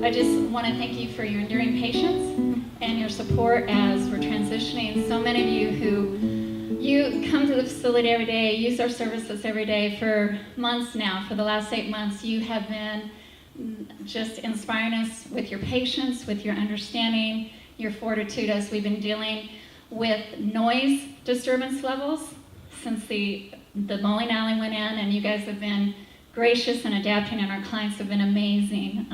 I just want to thank you for your enduring patience and your support as we're transitioning. So many of you who come to the facility every day, use our services every day for months now, for the last 8 months. You have been just inspiring us with your patience, with your understanding, your fortitude as we've been dealing with noise disturbance levels since the bowling alley went in, and you guys have been gracious and adapting, and our clients have been amazing.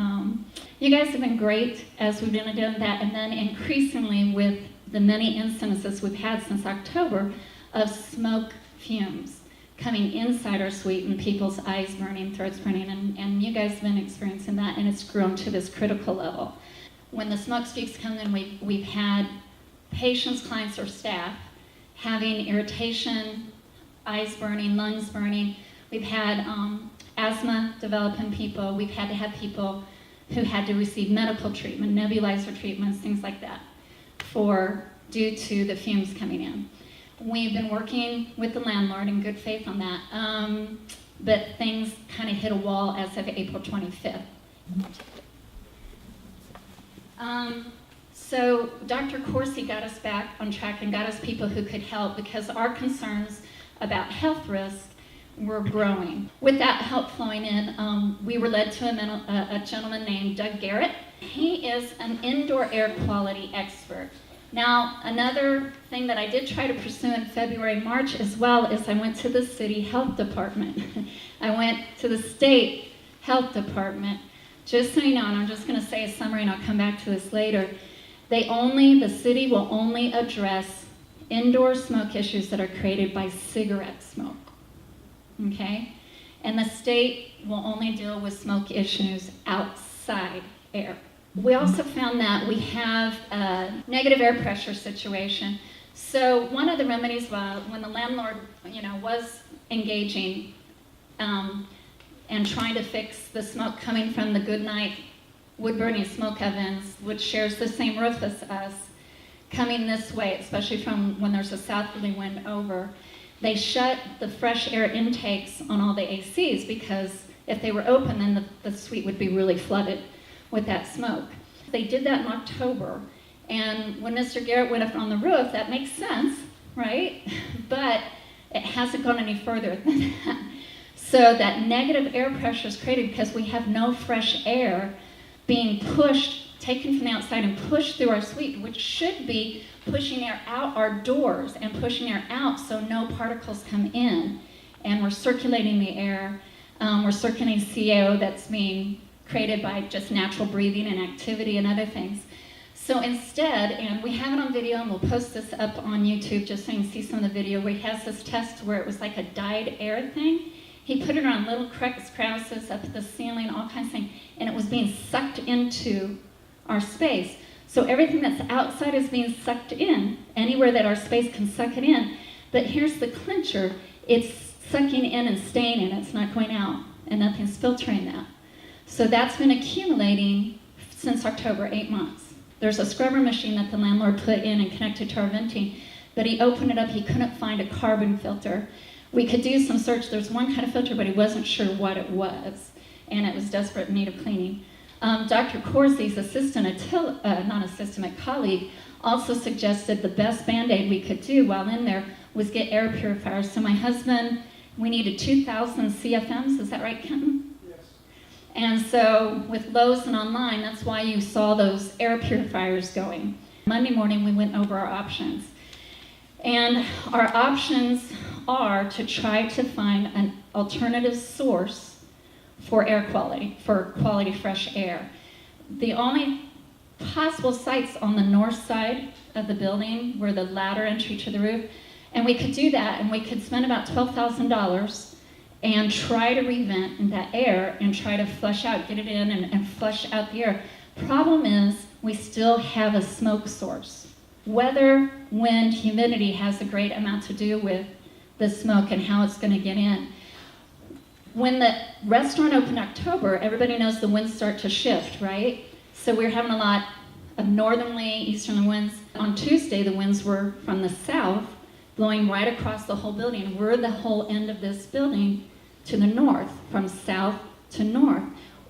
You guys have been great as we've been doing that, and then increasingly with the many incidences we've had since October of smoke fumes coming inside our suite and people's eyes burning, throats burning, and you guys have been experiencing that, and it's grown to this critical level. When the smoke speaks come in, we've had patients, clients, or staff having irritation, eyes burning, lungs burning. We've had asthma develop in people. We've had to have people who had to receive medical treatment, nebulizer treatments, things like that, due to the fumes coming in. We've been working with the landlord in good faith on that, but things kind of hit a wall as of April 25th. So Dr. Corsi got us back on track and got us people who could help, because our concerns about health risk were growing. With that help flowing in, we were led to a gentleman named Doug Garrett. He is an indoor air quality expert. Now, another thing that I did try to pursue in February, March as well, is I went to the city health department. I went to the state health department. Just so you know, and I'm just going to say a summary and I'll come back to this later, the city will only address indoor smoke issues that are created by cigarette smoke, okay? And the state will only deal with smoke issues outside air. We also found that we have a negative air pressure situation. So one of the remedies, when the landlord, was engaging and trying to fix the smoke coming from the Goodnight wood-burning smoke ovens, which shares the same roof as us, coming this way, especially from when there's a southerly wind over, they shut the fresh air intakes on all the ACs, because if they were open, then the suite would be really flooded with that smoke. They did that in October, and when Mr. Garrett went up on the roof, that makes sense, right? But it hasn't gone any further than that. So that negative air pressure is created because we have no fresh air being pushed, taken from the outside and pushed through our suite, which should be pushing air out our doors and pushing air out so no particles come in. And we're circulating the air. We're circulating CO that's being created by just natural breathing and activity and other things. So instead, and we have it on video, and we'll post this up on YouTube just so you can see some of the video, where he has this test where it was like a dyed air thing. He put it on little crevices up at the ceiling, all kinds of things, and it was being sucked into our space. So everything that's outside is being sucked in, anywhere that our space can suck it in. But here's the clincher, it's sucking in and staying in, it's not going out, and nothing's filtering that. So that's been accumulating since October, 8 months. There's a scrubber machine that the landlord put in and connected to our venting, but he opened it up, he couldn't find a carbon filter. We could do some search, there's one kind of filter, but he wasn't sure what it was, and it was desperate in need of cleaning. Dr. Corsi's colleague also suggested the best Band-Aid we could do while in there was get air purifiers. So my husband, we needed 2,000 CFMs, is that right, Kenton? Yes. And so with Lowe's and online, that's why you saw those air purifiers going. Monday morning we went over our options. And our options are to try to find an alternative source for air quality, for quality fresh air. The only possible sites on the north side of the building were the ladder entry to the roof, and we could do that, and we could spend about $12,000 and try to revent that air and try to flush out, get it in and flush out the air. Problem is, we still have a smoke source. Weather, wind, humidity has a great amount to do with the smoke and how it's going to get in. When the restaurant opened in October, everybody knows the winds start to shift, right? So we're having a lot of northerly, easterly winds. On Tuesday, the winds were from the south, blowing right across the whole building. We're the whole end of this building to the north, from south to north.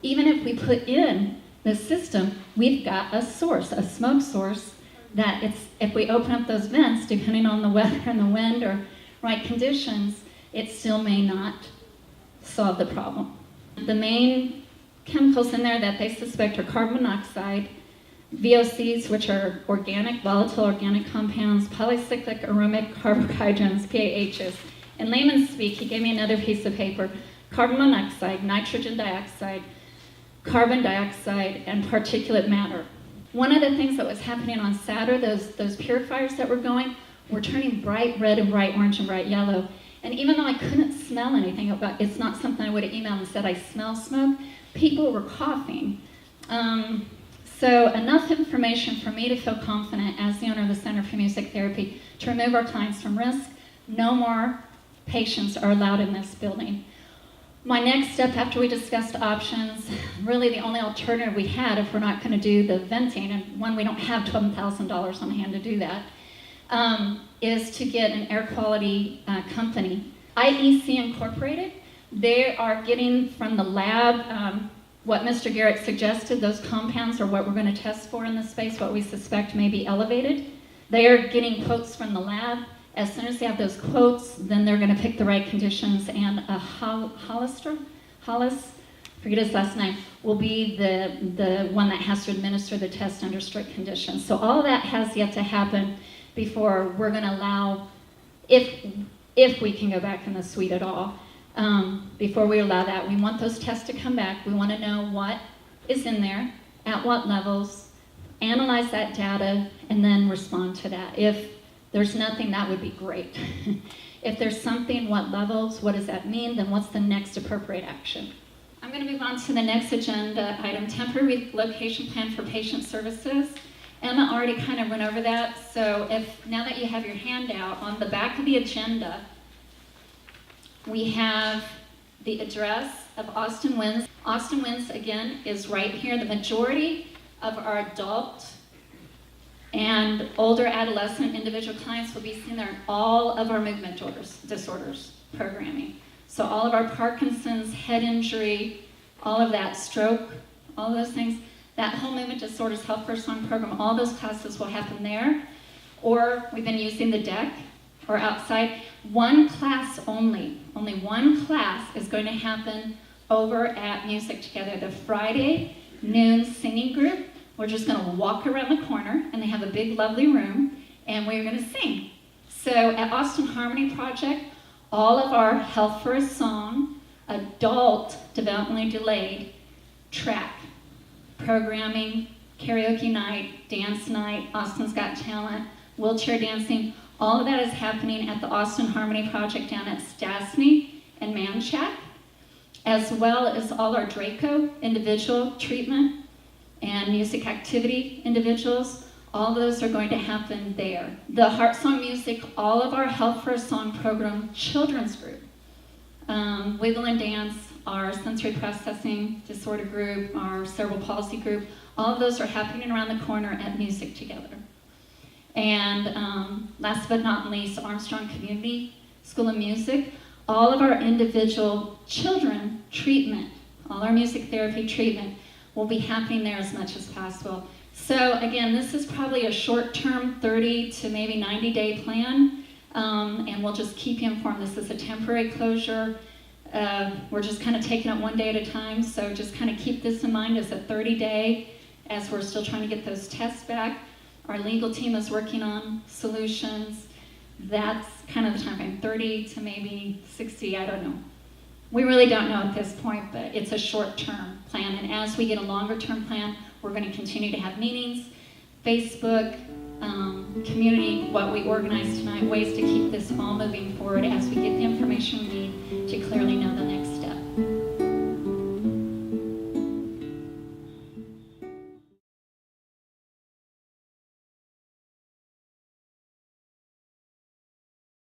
Even if we put in the system, we've got a source, a smoke source, that if we open up those vents, depending on the weather and the wind or right conditions, it still may not solve the problem. The main chemicals in there that they suspect are carbon monoxide, VOCs, which are organic, volatile organic compounds, polycyclic aromatic carbohydrates, PAHs. In layman's speak, he gave me another piece of paper, carbon monoxide, nitrogen dioxide, carbon dioxide, and particulate matter. One of the things that was happening on Saturday, those purifiers that were going, were turning bright red and bright orange and bright yellow. And even though I couldn't smell anything, it's not something I would have emailed and said I smell smoke, people were coughing. So enough information for me to feel confident as the owner of the Center for Music Therapy to remove our clients from risk. No more patients are allowed in this building. My next step after we discussed options, really the only alternative we had if we're not going to do the venting, and one, we don't have $12,000 on hand to do that, is to get an air quality company. IEC Incorporated, they are getting from the lab what Mr. Garrett suggested, those compounds are what we're going to test for in this space, what we suspect may be elevated. They are getting quotes from the lab. As soon as they have those quotes, then they're going to pick the right conditions, and a Hollis, forget his last name, will be the one that has to administer the test under strict conditions. So all of that has yet to happen before we're going to allow, if we can go back in the suite at all, before we allow that. We want those tests to come back. We want to know what is in there, at what levels, analyze that data, and then respond to that. If there's nothing, that would be great. If there's something, what levels, what does that mean, then what's the next appropriate action? I'm going to move on to the next agenda item, temporary location plan for patient services. Emma already kind of went over that, so now that you have your handout, on the back of the agenda, we have the address of Austin Winds. Austin Winds, again, is right here. The majority of our adult and older adolescent individual clients will be seen there in all of our movement disorders programming. So all of our Parkinson's, head injury, all of that, stroke, all of those things, that whole movement disorders health first line program, all those classes will happen there. Or we've been using the deck or outside. One class only one class is going to happen over at Music Together, the Friday noon singing group. We're just going to walk around the corner, and they have a big, lovely room, and we're going to sing. So at Austin Harmony Project, all of our Health for a Song, adult, developmentally delayed, track, programming, karaoke night, dance night, Austin's Got Talent, wheelchair dancing, all of that is happening at the Austin Harmony Project down at Stasny and Manchac, as well as all our Draco individual treatment and music activity individuals. All those are going to happen there. The Heart Song Music, all of our Health for a Song program children's group, Wiggle and Dance, our sensory processing disorder group, our cerebral palsy group, all of those are happening around the corner at Music Together. And last but not least, Armstrong Community School of Music, all of our individual children treatment, all our music therapy treatment will be happening there as much as possible. So again, this is probably a short-term 30 to maybe 90-day plan, and we'll just keep you informed. This is a temporary closure. We're just kind of taking it one day at a time, so just kind of keep this in mind as a 30-day as we're still trying to get those tests back. Our legal team is working on solutions. That's kind of the time frame, 30 to maybe 60, I don't know. We really don't know at this point, but it's a short-term plan. And as we get a longer-term plan, we're going to continue to have meetings, Facebook, community, what we organized tonight, ways to keep this all moving forward as we get the information we need to clearly know the next